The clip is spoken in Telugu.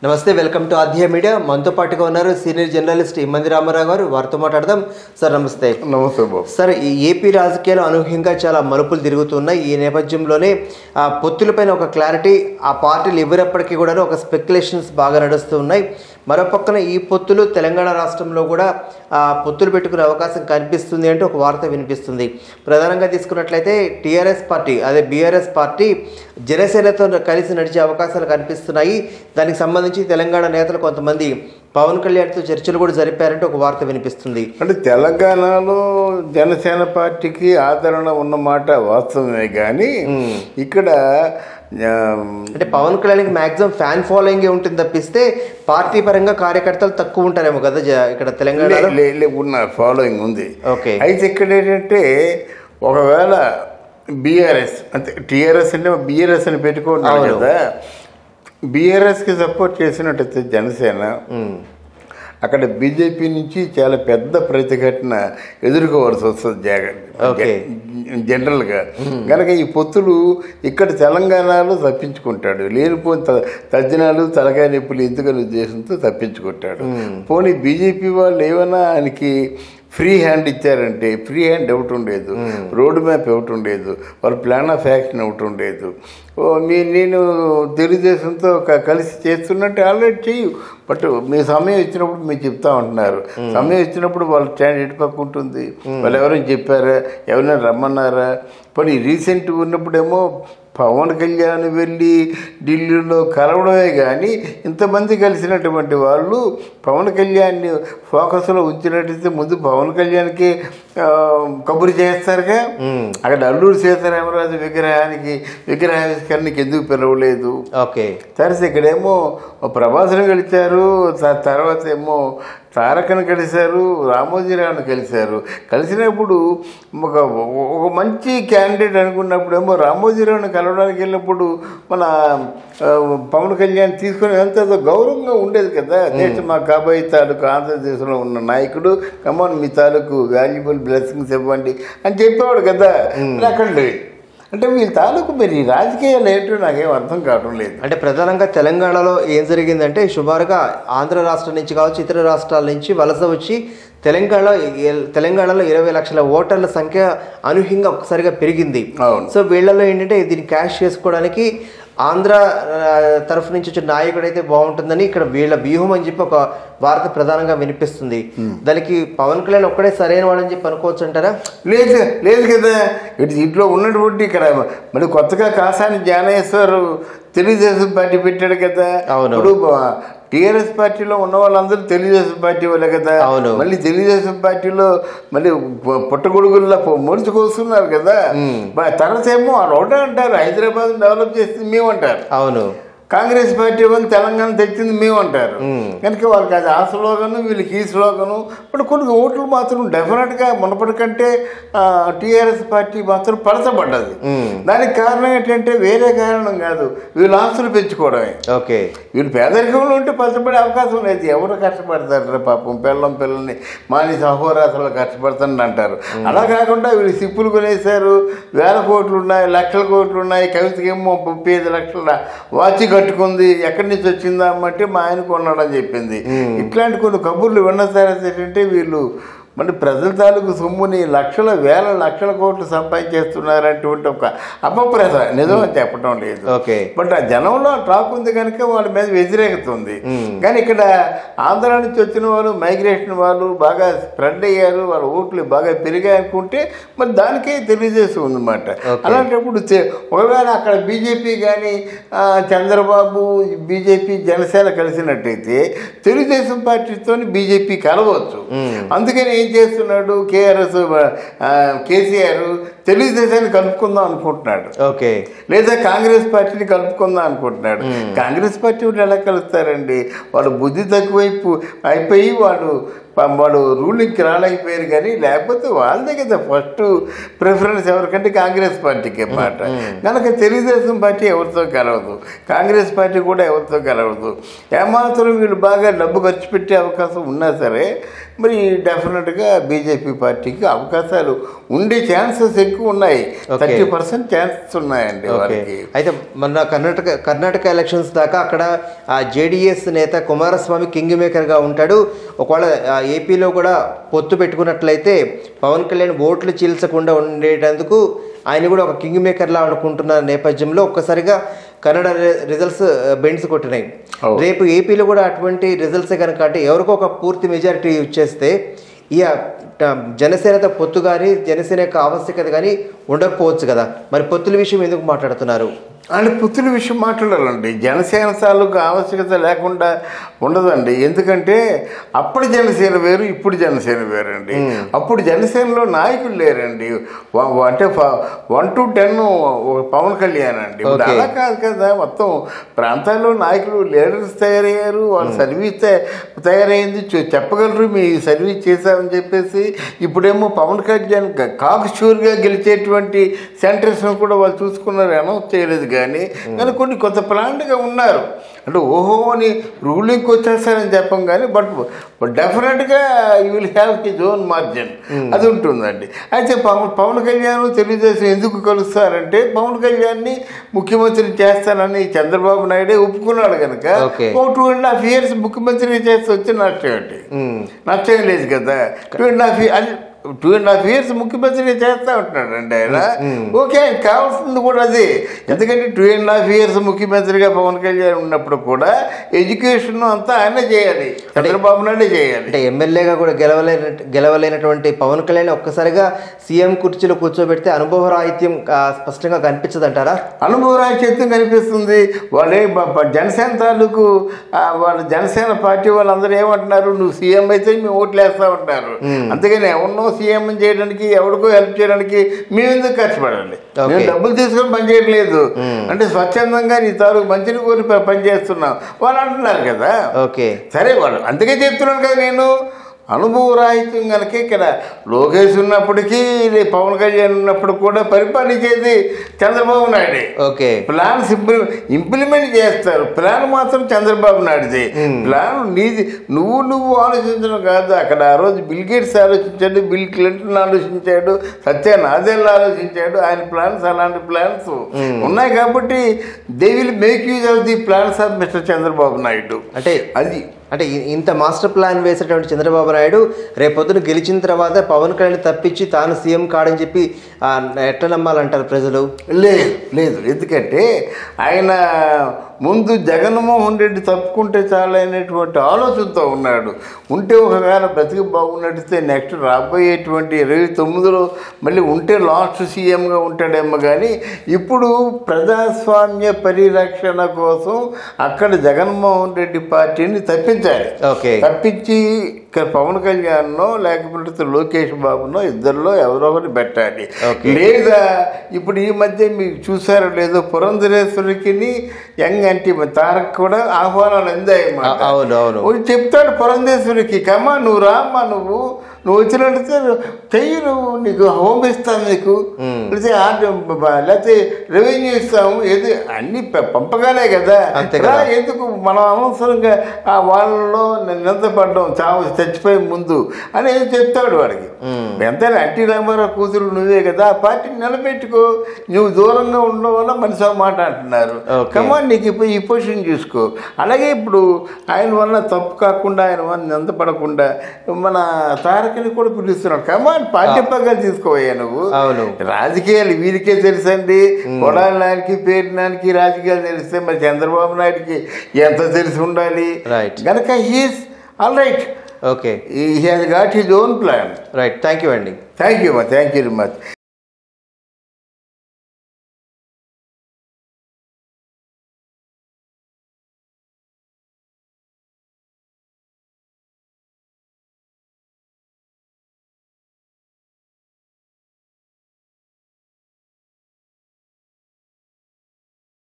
నమస్తే, వెల్కమ్ టు ఆధ్యాయ మీడియా. మనతో పాటుగా ఉన్నారు సీనియర్ జర్నలిస్ట్ ఇమ్మంది రామారావు గారు. వారితో మాట్లాడదాం. సార్ నమస్తే. నమస్తే బాబు. సార్, ఈ ఏపీ రాజకీయాలు అనూహ్యంగా చాలా మలుపులు తిరుగుతున్నాయి. ఈ నేపథ్యంలోనే పొత్తులపైన ఒక క్లారిటీ ఆ పార్టీలు ఎవరప్పటికీ కూడా ఒక స్పెక్యులేషన్స్ బాగా నడుస్తూ ఉన్నాయి. మరోపక్కన ఈ పొత్తులు తెలంగాణ రాష్ట్రంలో కూడా పొత్తులు పెట్టుకునే అవకాశం కనిపిస్తుంది అంటే ఒక వార్త వినిపిస్తుంది. ప్రధానంగా తీసుకున్నట్లయితే టీఆర్ఎస్ పార్టీ, అదే బీఆర్ఎస్ పార్టీ జనసేనతో కలిసి నడిచే అవకాశాలు కనిపిస్తున్నాయి. దానికి సంబంధించి తెలంగాణ నేతలు కొంతమంది పవన్ కళ్యాణ్తో చర్చలు కూడా జరిపారంటే ఒక వార్త వినిపిస్తుంది. అంటే తెలంగాణలో జనసేన పార్టీకి ఆదరణ ఉన్నమాట వాస్తవమే, కానీ ఇక్కడ అంటే పవన్ కళ్యాణ్కి మ్యాక్సిమం ఫ్యాన్ ఫాలోయింగ్ ఉంటుంది తప్పిస్తే పార్టీ పరంగా కార్యకర్తలు తక్కువ ఉంటారేమో కదా ఇక్కడ తెలంగాణలో. ఉన్న ఫాలోయింగ్ ఉంది. ఓకే. అయితే ఇక్కడ ఏంటంటే ఒకవేళ బీఆర్ఎస్ అంటే టీఆర్ఎస్ అంటే బీఆర్ఎస్ అని పెట్టుకుంటున్నారు కదా, బీఆర్ఎస్కి సపోర్ట్ చేసినట్టయితే జనసేన అక్కడ బీజేపీ నుంచి చాలా పెద్ద ప్రతిఘటన ఎదుర్కోవాల్సి వస్తుంది జనరల్గా. కనుక ఈ పొత్తులు ఇక్కడ తెలంగాణలో తప్పించుకుంటాడు, లేనిపోయిన తజ్జనాలు తలకాయ నొప్పులు ఎందుకని ఉద్దేశంతో తప్పించుకుంటాడు. పోనీ బీజేపీ వాళ్ళు ఏమైనా ఆయనకి ఫ్రీ హ్యాండ్ ఇచ్చారంటే, ఫ్రీ హ్యాండ్ ఒకటి ఉండేది, రోడ్ మ్యాప్ ఒకటి ఉండేది, వాళ్ళ ప్లాన్ ఆఫ్ యాక్షన్ ఒకటి ఉండేది. నేను తెలుగుదేశంతో కలిసి చేస్తున్నట్టు ఆల్రెడీ చెయ్యి, బట్ మీ సమయం ఇచ్చినప్పుడు మీరు చెప్తా ఉంటున్నారు. సమయం ఇచ్చినప్పుడు వాళ్ళ స్టాండ్ ఎటు పక్క ఉంటుంది, వాళ్ళు ఎవరైనా చెప్పారా, ఎవరైనా రమ్మన్నారా? పోనీ రీసెంట్గా ఉన్నప్పుడేమో పవన్ కళ్యాణ్ వెళ్ళి ఢిల్లీలో కలవడమే, కానీ ఇంతమంది కలిసినటువంటి వాళ్ళు పవన్ కళ్యాణ్ని ఫోకస్లో ఉంచినట్టయితే ముందు పవన్ కళ్యాణ్కి కబురు చేస్తారుగా. అక్కడ అల్లూరు సీతారామరాజు విగ్రహావిష్కరణకి ఎందుకు పిలవలేదు? ఓకే. సరే, ఇక్కడేమో ప్రభాస్ను గెలిచారు, తర్వాత ఏమో తారకను కలిశారు, రామోజీరావును కలిశారు. కలిసినప్పుడు ఒక మంచి క్యాండిడేట్ అనుకున్నప్పుడు ఏమో రామోజీరావుని కలవడానికి వెళ్ళినప్పుడు మన పవన్ కళ్యాణ్ తీసుకుని ఎంత గౌరవంగా ఉండేది కదా. దేశం మా కాబోయే తాలూకు ఆంధ్రదేశంలో ఉన్న నాయకుడు, కమాన్ మీ తాలూకు వాల్యుబుల్ బ్లెస్సింగ్స్ ఇవ్వండి అని చెప్పేవాడు కదా. అక్కడ అంటే వీళ్ళ తాలూకు మరి రాజకీయాలు ఏంటో నాకేం అర్థం కావడం లేదు. అంటే ప్రధానంగా తెలంగాణలో ఏం జరిగిందంటే, సుమారుగా ఆంధ్ర రాష్ట్రం నుంచి కావచ్చు, ఇతర రాష్ట్రాల నుంచి వలస వచ్చి తెలంగాణలో 20 లక్షల ఓటర్ల సంఖ్య అనూహ్యంగా ఒక్కసారిగా పెరిగింది. సో వీళ్ళలో ఏంటంటే దీన్ని క్యాష్ చేసుకోవడానికి ఆంధ్ర తరఫు నుంచి వచ్చిన నాయకుడు అయితే బాగుంటుందని ఇక్కడ వీళ్ళ వ్యూహం అని చెప్పి ఒక వార్త ప్రధానంగా వినిపిస్తుంది. దానికి పవన్ కళ్యాణ్ ఒక్కడే సరైన వాడని చెప్పి అనుకోవచ్చు అంటారా? లేదు కదా. ఇంట్లో ఉన్నటువంటి ఇక్కడ మరి కొత్తగా కాసాని జ్ఞానేశ్వర్ తెలుగుదేశం పార్టీ పెట్టాడు కదా. ఇప్పుడు టీఆర్ఎస్ పార్టీలో ఉన్న వాళ్ళందరూ తెలుగుదేశం పార్టీ వాళ్ళే కదా. మళ్ళీ తెలుగుదేశం పార్టీలో మళ్ళీ పుట్టగొడుగుల్లో మొలుచుకొస్తున్నారు కదా. తర్వాత ఏమో ఒకటే అంటారు, హైదరాబాద్ డెవలప్ చేసింది మేము అంటారు. అవును. కాంగ్రెస్ పార్టీ వాళ్ళు తెలంగాణ తెచ్చింది మేము అంటారు. కనుక వాళ్ళకి అది ఆ స్లోగను, వీళ్ళకి ఈ స్లోగను. ఇప్పుడు కొన్ని ఓట్లు మాత్రం డెఫినెట్గా మునపటికంటే టీఆర్ఎస్ పార్టీ మాత్రం పలచబడ్డది. దానికి కారణం ఏంటంటే వేరే కారణం కాదు, వీళ్ళు ఆస్తులు పెంచుకోవడమే. ఓకే. వీళ్ళు పేదరికంలో ఉంటే పలచబడే అవకాశం లేదు. ఎవరు కష్టపడతారు పాపం, పిల్లల్ని మాని సహోరాత్రులు కష్టపడతానని అంటారు. అలా కాకుండా వీళ్ళు సిప్పులు కొనేశారు, వేల కోట్లు ఉన్నాయి, లక్షల కోట్లు ఉన్నాయి. కవితకేమో 35 లక్షల వాచి కట్టుకుంది, ఎక్కడి నుంచి వచ్చిందా అంటే మా ఆయన కొన్నాడని చెప్పింది. ఇట్లాంటి కొన్ని కబుర్లు విన్న తర్వాత ఏంటంటే వీళ్ళు మరి ప్రజల తాలూకు సొమ్ముని వేల లక్షల కోట్లు సంపాదించేస్తున్నారటువంటి ఒక అపప్రద నిజం అని చెప్పడం లేదు. బట్ ఆ జనంలో టాక్ ఉంది కనుక వాళ్ళ మీద వ్యతిరేకత ఉంది. కానీ ఇక్కడ ఆంధ్ర నుంచి వచ్చిన వాళ్ళు, మైగ్రేషన్ వాళ్ళు బాగా స్ప్రెడ్ అయ్యారు, వాళ్ళ ఓట్లు బాగా పెరిగాయి అనుకుంటే మరి దానికే తెలియజేసి ఉందన్నమాట. అలాంటప్పుడు ఒకవేళ అక్కడ బీజేపీ కానీ చంద్రబాబు బీజేపీ జనసేన కలిసినట్టయితే తెలుగుదేశం పార్టీతో బీజేపీ కలవచ్చు. అందుకని ఏం చేస్తున్నాడు కేసీఆర్, తెలుగుదేశాన్ని కలుపుకుందాం అనుకుంటున్నాడు. ఓకే. లేదా కాంగ్రెస్ పార్టీని కలుపుకుందాం అనుకుంటున్నాడు. కాంగ్రెస్ పార్టీ ఎలా కలుస్తారండి? వాళ్ళు బుద్ధి తక్కువైపు అయిపోయి వాడు రూలింగ్కి రాలేకపోయారు. కానీ లేకపోతే వాళ్ళదే కదా ఫస్ట్ ప్రిఫరెన్స్ ఎవరికంటే కాంగ్రెస్ పార్టీకి మాట. కనుక తెలుగుదేశం పార్టీ ఎవరితో కలవదు, కాంగ్రెస్ పార్టీ కూడా ఎవరితో కలవదు. ఏమాత్రం వీళ్ళు బాగా డబ్బు ఖర్చు పెట్టే అవకాశం ఉన్నా సరే మరి డెఫినెట్గా బీజేపీ పార్టీకి అవకాశాలు ఉండే ఛాన్సెస్ ఎక్కువ ఉన్నాయి. 30% ఛాన్సెస్ ఉన్నాయండి వారికి. అయితే మొన్న కర్ణాటక ఎలక్షన్స్ దాకా అక్కడ జేడీఎస్ నేత కుమారస్వామి కింగ్ మేకర్గా ఉంటాడు. ఒకవేళ ఏపీలో కూడా పొత్తు పెట్టుకున్నట్లయితే పవన్ కళ్యాణ్ ఓట్లు చీల్చకుండా ఉండేటందుకు ఆయన కూడా ఒక కింగ్ మేకర్లా ఆడుకుంటున్న నేపథ్యంలో ఒక్కసారిగా కన్నడ రిజల్ట్స్ బెండ్స్ కొట్టినాయి. రేపు ఏపీలో కూడా అటువంటి రిజల్ట్సే కనుక అంటే ఎవరికో ఒక పూర్తి మెజారిటీ ఇచ్చేస్తే ఈ జనసేనతో పొత్తు కానీ జనసేన యొక్క ఆవశ్యకత కానీ ఉండకపోవచ్చు కదా. మరి పొత్తుల విషయం ఎందుకు మాట్లాడుతున్నారు? అంటే పొత్తుల విషయం మాట్లాడాలండి. జనసేన తాలూకు ఆవశ్యకత లేకుండా ఉండదండి. ఎందుకంటే అప్పుడు జనసేన వేరు, ఇప్పుడు జనసేన వేరండి. అప్పుడు జనసేనలో నాయకులు లేరండి. అంటే 1 to 10 పవన్ కళ్యాణ్ అండి. అలా కాదు కదా, మొత్తం ప్రాంతాల్లో నాయకులు లీడర్స్ తయారయ్యారు. వాళ్ళ సర్వీస్ తయారైంది, చెప్పగలరు మీ సర్వీస్ చేశారని చెప్పేసి. ఇప్పుడేమో పవన్ కళ్యాణ్ కాక్ షూర్గా గెలిచేటువంటి సెంటర్స్ను కూడా వాళ్ళు చూసుకున్నారు, అనౌన్స్ చేయలేదు. కానీ కొన్ని కొంత ప్లాంట్గా ఉన్నారు. అంటే ఓహో అని రూలింగ్కి వచ్చేస్తారని చెప్పం కానీ బట్ డెఫినెట్గా you will have his own margin అది ఉంటుందండి. అయితే పవన్ కళ్యాణ్ తెలుగుదేశం ఎందుకు కలుస్తారంటే పవన్ కళ్యాణ్ని ముఖ్యమంత్రి చేస్తానని చంద్రబాబు నాయుడే ఒప్పుకున్నాడు కనుక 2.5 years ముఖ్యమంత్రి చేస్తే వచ్చి నష్టం లేదు కదా. 2.5 years ముఖ్యమంత్రి చేస్తూ ఉంటున్నాడండి ఆయన. ఓకే, ఆయన కావాల్సింది కూడా అదే. ఎందుకంటే 2.5 years ముఖ్యమంత్రిగా పవన్ కళ్యాణ్ ఉన్నప్పుడు కూడా ఎడ్యుకేషన్ అంతా ఆయన చేయాలి, చంద్రబాబు నాయుడే చేయాలి. అంటే ఎమ్మెల్యేగా కూడా గెలవలేనటువంటి పవన్ కళ్యాణ్ ఒక్కసారిగా సీఎం కుర్చీలో కూర్చోబెడితే అనుభవరాహిత్యం స్పష్టంగా కనిపించదు అంటారా? అనుభవరాహిత్యం కనిపిస్తుంది. వాళ్ళే జనసేన తాలూకు వాళ్ళ జనసేన పార్టీ వాళ్ళందరూ ఏమంటున్నారు, నువ్వు సీఎం అయితే మేము ఓట్లు వేస్తా ఉంటారు. అంతేగాని ఎవరినో సీఎం చేయడానికి ఎవరికో హెల్ప్ చేయడానికి మేము ఎందుకు కష్టపడాలి? మేము డబ్బులు తీసుకొని పనిచేయట్లేదు, అంటే స్వచ్ఛందంగా నీ తాలూకు మంచిని కోరి పనిచేస్తున్నాం వాళ్ళు అంటున్నారు కదా. సరే, వాళ్ళు అందుకే చెప్తున్నాను కదా నేను. అనుభవరాహిత్యం కనుక ఇక్కడ లోకేష్ ఉన్నప్పటికీ పవన్ కళ్యాణ్ ఉన్నప్పుడు కూడా పరిపాలించేది చంద్రబాబు నాయుడే. ప్లాన్స్ ఇంప్లిమెంట్ చేస్తారు, ప్లాన్ మాత్రం చంద్రబాబు నాయుడుది. ప్లాన్ నీది, నువ్వు ఆలోచించడం కాదు. అక్కడ ఆ రోజు బిల్ గేట్స్ ఆలోచించాడు, బిల్ క్లింటన్ ఆలోచించాడు, సత్య నాదెల్ ఆలోచించాడు. ఆయన ప్లాన్స్ అలాంటి ప్లాన్స్ ఉన్నాయి కాబట్టి they will make use of the plans of mister Chandrababu Naidu. అంటే ఇంత మాస్టర్ ప్లాన్ వేసేటువంటి చంద్రబాబు నాయుడు రేపొద్దున గెలిచిన తర్వాత పవన్ కళ్యాణ్ తప్పించి తాను సీఎం కాడని చెప్పి ఎట్లా నమ్మాలంటారు ప్రజలు? లేదు. ఎందుకంటే ఆయన ముందు జగన్మోహన్ రెడ్డి తప్పుకుంటే చాలనేటువంటి ఆలోచనతో ఉన్నాడు. ఉంటే ఒకవేళ బ్రతికి బాగున్నట్టే నెక్స్ట్ రాబోయేటువంటి 29లో మళ్ళీ ఉంటే లాస్ట్ సీఎంగా ఉంటాడేమో. కానీ ఇప్పుడు ప్రజాస్వామ్య పరిరక్షణ కోసం అక్కడ జగన్మోహన్ రెడ్డి పార్టీని తప్పించాలి. తప్పించి ఇక్కడ పవన్ కళ్యాణ్నో లేకపోతే లోకేష్ బాబునో ఇద్దరిలో ఎవరో ఒకటి పెట్టాలి. లేదా ఇప్పుడు ఈ మధ్య మీకు చూసారో లేదో పురంధరేశ్వరికి యంగ్ అంటే తారక్ కూడా ఆహ్వానాలు అందాయన్నమాట. చెప్తాడు పురంధేశ్వరికి, కమ్మా నువ్వు రామ్మా, నువ్వు వచ్చినట్టు చెయ్యి, నువ్వు నీకు హోమ్ ఇస్తాను, నీకు లేకపోతే రెవెన్యూ ఇస్తాము, ఏది అన్ని పంపగానే కదా. ఎందుకు మనం అనవసరంగా వాళ్ళలో నిందపడ్డాం చచ్చిపోయే ముందు అని ఏదో చెప్తాడు వాడికి. ఎంతైనా ఎన్టీ రామారావు కూతురు నువ్వే కదా, ఆ పార్టీని నిలబెట్టుకో, నువ్వు దూరంగా ఉండడం వల్ల మనిషి మాట అంటున్నారు. కమాన్ నీకు ఇప్పుడు ఈ పొజిషన్ చూసుకో. అలాగే ఇప్పుడు ఆయన వల్ల తప్పు కాకుండా, ఆయన వల్ల నిందపడకుండా మన తారకని కూడా పిలుస్తున్నాడు. కమాన్ పార్టీ పగ్గాలు తీసుకోవయ్యా నువ్వు. రాజకీయాలు వీరికే తెలుసండి, కొడాలి నాయనకి పేరునానికి రాజకీయాలు తెలిస్తే మరి చంద్రబాబు నాయుడికి ఎంత తెలిసి ఉండాలి కనుక he's all right. He has got his own plan. Right. Thank you, Andy. Thank you very much.